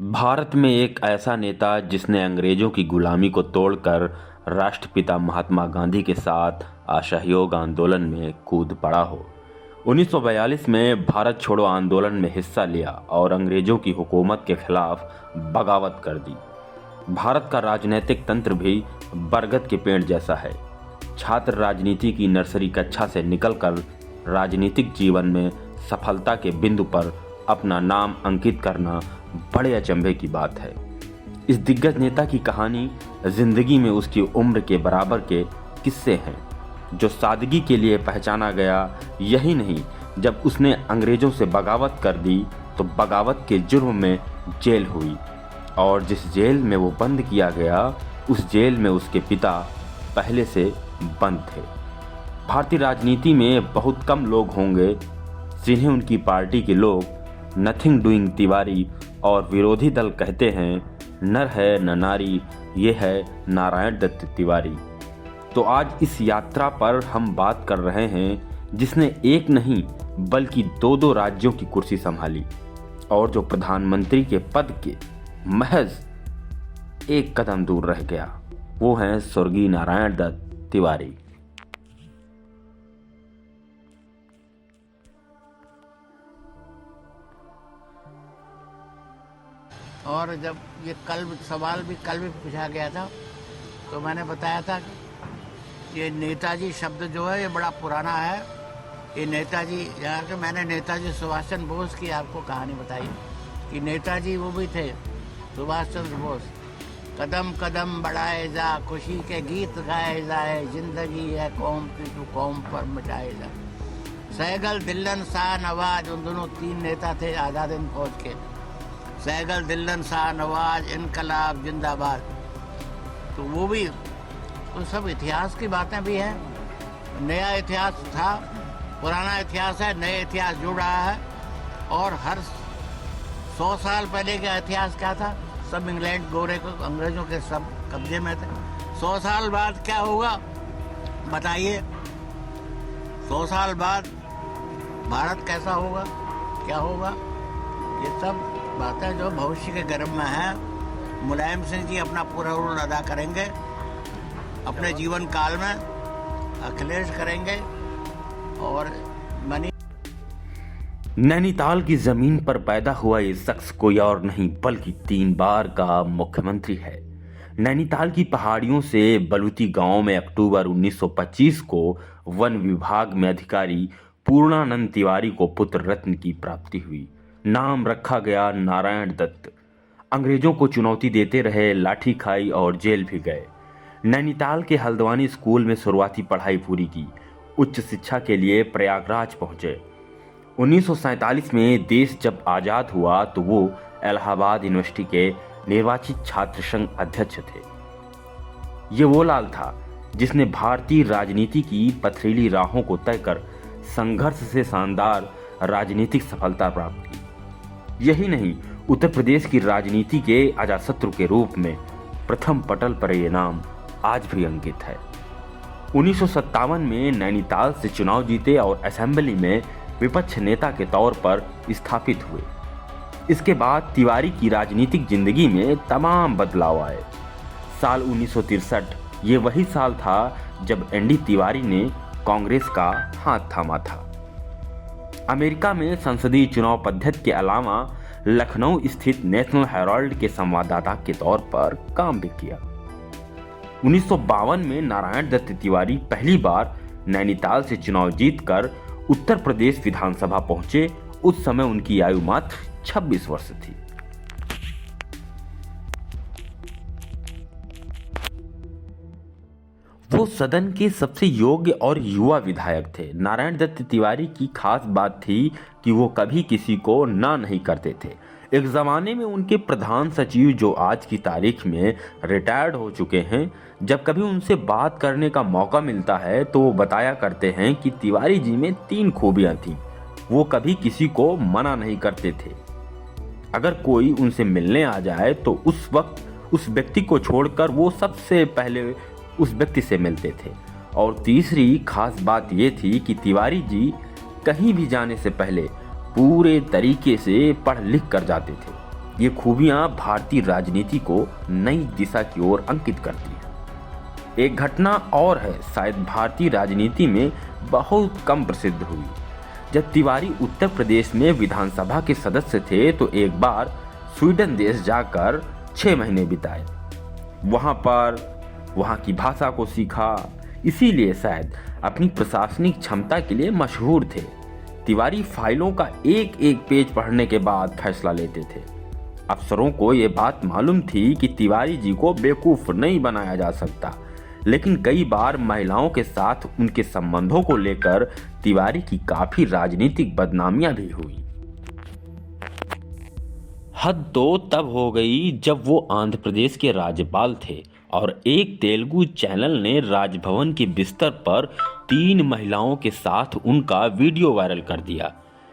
भारत में एक ऐसा नेता जिसने अंग्रेजों की गुलामी को तोड़कर राष्ट्रपिता महात्मा गांधी के साथ असहयोग आंदोलन में कूद पड़ा हो। 1942 में भारत छोड़ो आंदोलन में हिस्सा लिया और अंग्रेजों की हुकूमत के खिलाफ बगावत कर दी। भारत का राजनीतिक तंत्र भी बरगद के पेड़ जैसा है। छात्र राजनीति की नर्सरी कक्षा से निकलकर राजनीतिक जीवन में सफलता के बिंदु पर अपना नाम अंकित करना बड़े अचंभे की बात है। इस दिग्गज नेता की कहानी जिंदगी में उसकी उम्र के बराबर के किस्से हैं, जो सादगी के लिए पहचाना गया। यही नहीं, जब उसने अंग्रेजों से बगावत कर दी तो बगावत के जुर्म में जेल हुई और जिस जेल में वो बंद किया गया उस जेल में उसके पिता पहले से बंद थे। भारतीय राजनीति में बहुत कम लोग होंगे जिन्हें उनकी पार्टी के लोग नथिंग डूइंग तिवारी और विरोधी दल कहते हैं नर है न नारी, ये है नारायण दत्त तिवारी। तो आज इस यात्रा पर हम बात कर रहे हैं जिसने एक नहीं बल्कि दो राज्यों की कुर्सी संभाली और जो प्रधानमंत्री के पद के महज एक कदम दूर रह गया। वो हैं स्वर्गीय नारायण दत्त तिवारी। और जब ये सवाल भी कल भी पूछा गया था तो मैंने बताया था कि ये नेताजी शब्द जो है ये बड़ा पुराना है। ये नेताजी यहाँ के मैंने नेताजी सुभाष चंद्र बोस की आपको कहानी बताई कि नेताजी वो भी थे सुभाष चंद्र बोस। कदम कदम बढ़ाए जा, खुशी के गीत गाए जाए, जिंदगी है कौम की तू कौम पर मिटाए जा। सहगल दिल्लन शाह नवाज, उन दोनों तीन नेता थे आज़ाद हिंद फौज के। सहगल दिल्लन शाह नवाज, इनकलाब जिंदाबाद। तो वो भी तो सब इतिहास की बातें भी हैं। नया इतिहास था, पुराना इतिहास है, नए इतिहास जुड़ रहा है। और हर 100 साल पहले का इतिहास क्या था? सब इंग्लैंड गोरे को अंग्रेजों के सब कब्जे में थे। 100 साल बाद क्या होगा बताइए? 100 साल बाद भारत कैसा होगा, क्या होगा? ये सब बातें जो भविष्य के गर्भ में है। मुलायम सिंह जी अपना पूरा रोल अदा करेंगे अपने जीवन काल में, अखिलेश करेंगे और नैनीताल की जमीन पर पैदा हुआ ये शख्स कोई और नहीं बल्कि 3 बार का मुख्यमंत्री है। नैनीताल की पहाड़ियों से बलूती गांव में अक्टूबर 1925 को वन विभाग में अधिकारी पूर्णानंद तिवारी को पुत्र रत्न की प्राप्ति हुई। नाम रखा गया नारायण दत्त। अंग्रेजों को चुनौती देते रहे, लाठी खाई और जेल भी गए। नैनीताल के हल्द्वानी स्कूल में शुरुआती पढ़ाई पूरी की। उच्च शिक्षा के लिए प्रयागराज पहुंचे। 1947 में देश जब आज़ाद हुआ तो वो इलाहाबाद यूनिवर्सिटी के निर्वाचित छात्र संघ अध्यक्ष थे। ये वो लाल था जिसने भारतीय राजनीति की पथरीली राहों को तय कर संघर्ष से शानदार राजनीतिक सफलता प्राप्त की। यही नहीं, उत्तर प्रदेश की राजनीति के अजातशत्रु के रूप में प्रथम पटल पर यह नाम आज भी अंकित है। 1957 में नैनीताल से चुनाव जीते और असेंबली में विपक्ष नेता के तौर पर स्थापित हुए। इसके बाद तिवारी की राजनीतिक जिंदगी में तमाम बदलाव आए। साल 1963 ये वही साल था जब एनडी तिवारी ने कांग्रेस का हाथ थामा था। अमेरिका में संसदीय चुनाव पद्धति के अलावा लखनऊ स्थित नेशनल हेराल्ड के संवाददाता के तौर पर काम भी किया। 1952 में नारायण दत्त तिवारी पहली बार नैनीताल से चुनाव जीतकर उत्तर प्रदेश विधानसभा पहुंचे। उस समय उनकी आयु मात्र 26 वर्ष थी। वो सदन के सबसे योग्य और युवा विधायक थे। नारायण दत्त तिवारी की खास बात थी कि वो कभी किसी को ना नहीं करते थे। एक ज़माने में उनके प्रधान सचिव, जो आज की तारीख में रिटायर्ड हो चुके हैं, जब कभी उनसे बात करने का मौका मिलता है तो वो बताया करते हैं कि तिवारी जी में 3 खूबियां थीं। वो कभी किसी को मना नहीं करते थे। अगर कोई उनसे मिलने आ जाए तो उस वक्त उस व्यक्ति को छोड़कर वो सबसे पहले उस व्यक्ति से मिलते थे। और तीसरी खास बात ये थी कि तिवारी जी कहीं भी जाने से पहले पूरे तरीके से पढ़ लिख कर जाते थे। ये खूबियां भारतीय राजनीति को नई दिशा की ओर अंकित करती हैं। एक घटना और है, शायद भारतीय राजनीति में बहुत कम प्रसिद्ध हुई। जब तिवारी उत्तर प्रदेश में विधानसभा के सदस्य थे तो एक बार स्वीडन देश जाकर 6 महीने बिताए। वहाँ की भाषा को सीखा, इसीलिए शायद अपनी प्रशासनिक क्षमता के लिए मशहूर थे। तिवारी फाइलों का एक एक पेज पढ़ने के बाद फैसला लेते थे। अफसरों को ये बात मालूम थी कि तिवारी जी को बेवकूफ़ नहीं बनाया जा सकता, लेकिन कई बार महिलाओं के साथ उनके संबंधों को लेकर तिवारी की काफ़ी राजनीतिक बदनामियां भी हुई। हद तो तब हो गई जब वो आंध्र प्रदेश के राज्यपाल थे और एक तेलुगु चैनल ने राजभवन के बिस्तर पर 3 महिलाओं के साथ उनका वीडियो वायरल कर दिया।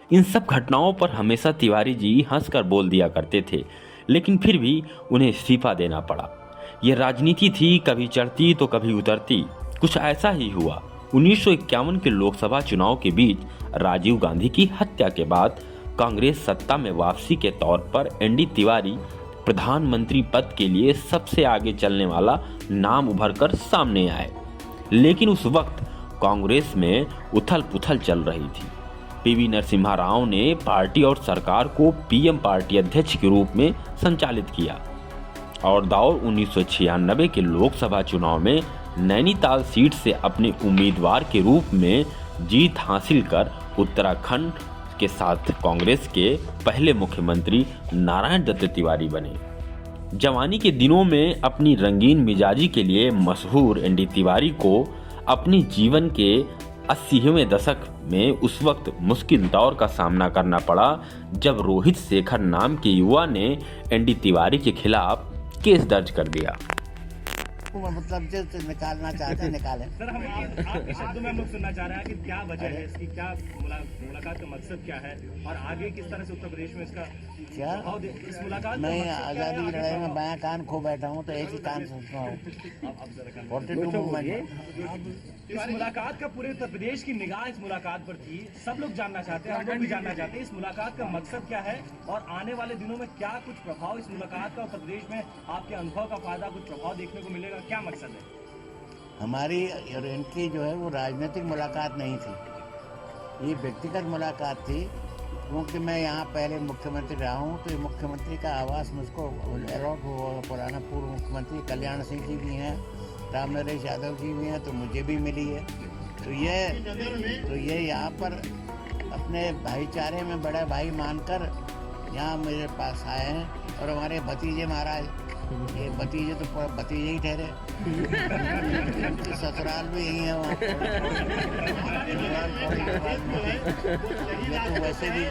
इन सब घटनाओं पर हमेशा तिवारी जी हंसकर बोल दिया करते थे, लेकिन फिर भी उन्हें इस्तीफा देना पड़ा। यह राजनीति थी, कभी चढ़ती तो कभी उतरती। कुछ ऐसा ही हुआ। 1951 के लोकसभा चुनाव के बीच राजीव गांधी की हत्या के बाद कांग्रेस सत्ता में वापसी के तौर पर एनडी तिवारी प्रधानमंत्री पद के लिए सबसे आगे चलने वाला नाम उभरकर सामने आए। लेकिन उस वक्त कांग्रेस में उथल पुथल चल रही थी। पीवी नरसिम्हा राव ने पार्टी और सरकार को पीएम पार्टी अध्यक्ष के रूप में संचालित किया और दौर 1996 के लोकसभा चुनाव में नैनीताल सीट से अपने उम्मीदवार के रूप में जीत हासिल कर उत्तराखंड के साथ कांग्रेस के पहले मुख्यमंत्री नारायण दत्त तिवारी बने। जवानी के दिनों में अपनी रंगीन मिजाजी के लिए मशहूर एनडी तिवारी को अपने जीवन के 80वें दशक में उस वक्त मुश्किल दौर का सामना करना पड़ा जब रोहित शेखर नाम के युवा ने एनडी तिवारी के खिलाफ केस दर्ज कर दिया। मतलब जो निकालना चाहते हैं निकालें। सर, हम आपके शब्दों में हम लोग सुनना चाह रहे हैं कि क्या वजह है इसकी, क्या मुलाकात का मकसद क्या है और आगे किस तरह से उत्तर प्रदेश में इसका क्या इस मुलाकात मैं आज़ादी की लड़ाई में बायां कान खो बैठा हूँ तो एक ही कान सुनता हूँ। 42 मूवमेंट। इस मुलाकात का पूरे उत्तर प्रदेश की निगाह इस मुलाकात पर थी। सब लोग जानना चाहते हैं, हम लोग भी जानना चाहते हैं इस मुलाकात का मकसद क्या है और आने वाले दिनों में क्या कुछ प्रभाव इस मुलाकात का उत्तर प्रदेश में आपके अनुभव का फायदा कुछ प्रभाव देखने को मिलेगा, क्या मकसद है? हमारी और इनकी जो है वो राजनीतिक मुलाकात नहीं थी, ये व्यक्तिगत मुलाकात थी। क्योंकि मैं यहाँ पहले मुख्यमंत्री रहा हूँ तो ये मुख्यमंत्री का आवास मुझको अलॉट हुआ। पुराना पूर्व मुख्यमंत्री कल्याण सिंह जी भी हैं, राम नरेश यादव जी भी हैं, तो मुझे भी मिली है। तो ये यहाँ पर अपने भाईचारे में बड़ा भाई मानकर यहाँ मेरे पास आए हैं। और हमारे भतीजे महाराज, ये भतीजे तो भतीजे ही ठहरे, ससुराल भी यही है वहाँ। ये तो वैसे भी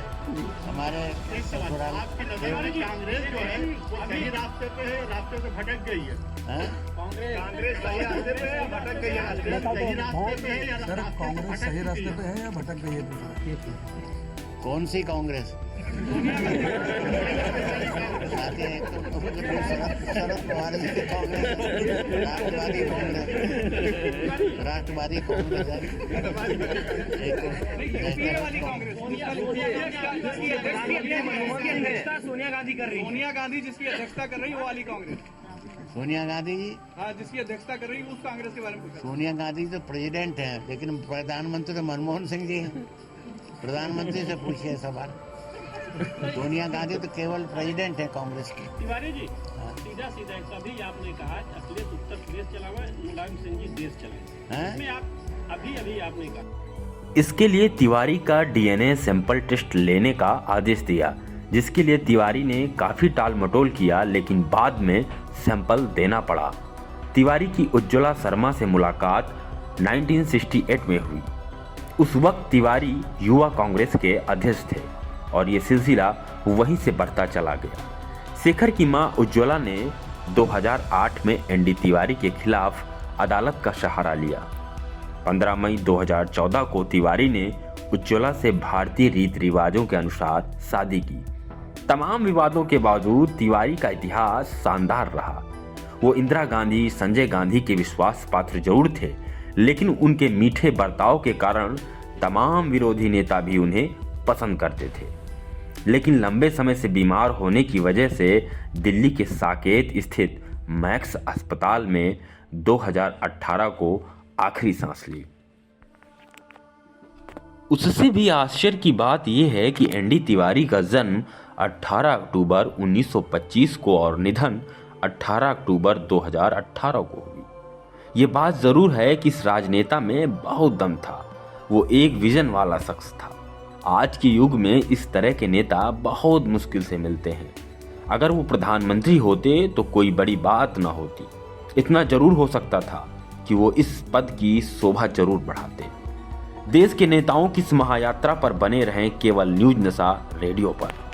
हमारे ससुराल। कांग्रेस जो है वो सही रास्ते पे है, रास्ते से भटक गई है। कांग्रेस सही रास्ते पे है या भटक गई है? सही रास्ते पे है या कांग्रेस सही रास्ते पे है या भटक गई है? कौन सी कांग्रेस? शरद पवार जी की कांग्रेस, राष्ट्रवादी कांग्रेस है। सोनिया गांधी कर रही है। सोनिया गांधी जिसकी अध्यक्षता कर रही है वो वाली कांग्रेस। सोनिया गांधी जी, हाँ, जिसकी अध्यक्षता कर रही है उस कांग्रेस के बारे में पूछा। सोनिया गांधी तो प्रेसिडेंट हैं, लेकिन प्रधानमंत्री तो मनमोहन सिंह जी हैं। प्रधानमंत्री से पूछिए सवाल। सोनिया गांधी तो केवल प्रेसिडेंट है कांग्रेस की। तिवारी जी, सीधा अभी आपने कहा अखिलेश उत्तर प्रदेश चलावा, मुलायम सिंह जी देश चलाए, इसमें आप अभी आपने कहा। इसके लिए तिवारी का डीएनए सैंपल टेस्ट लेने का आदेश दिया, जिसके लिए तिवारी ने काफ़ी टाल मटोल किया, लेकिन बाद में सैंपल देना पड़ा। तिवारी की उज्ज्वला शर्मा से मुलाकात 1968 में हुई। उस वक्त तिवारी युवा कांग्रेस के अध्यक्ष थे और ये सिलसिला वहीं से बढ़ता चला गया। शेखर की मां उज्ज्वला ने 2008 में एनडी तिवारी के खिलाफ अदालत का सहारा लिया। 15 मई 2014 को तिवारी ने उज्ज्वला से भारतीय रीति रिवाजों के अनुसार शादी की। तमाम विवादों के बावजूद तिवारी का इतिहास शानदार रहा। वो इंदिरा गांधी, संजय गांधी के विश्वास पात्र जरूर थे, लेकिन उनके मीठे बर्ताव के कारण तमाम विरोधी नेता भी उन्हें पसंद करते थे। लेकिन लंबे समय से बीमार होने की वजह से दिल्ली के साकेत स्थित मैक्स अस्पताल में 2018 को आखिरी सांस ली। उससे भी आश्चर्य की बात यह है कि एनडी तिवारी का जन्म 18 अक्टूबर 1925 को और निधन 18 अक्टूबर 2018 को हुई। ये बात जरूर है कि इस राजनेता में बहुत दम था। वो एक विजन वाला शख्स था। आज के युग में इस तरह के नेता बहुत मुश्किल से मिलते हैं। अगर वो प्रधानमंत्री होते तो कोई बड़ी बात ना होती। इतना जरूर हो सकता था कि वो इस पद की शोभा जरूर बढ़ाते। देश के नेताओं की इस महायात्रा पर बने रहें केवल न्यूज नशा रेडियो पर।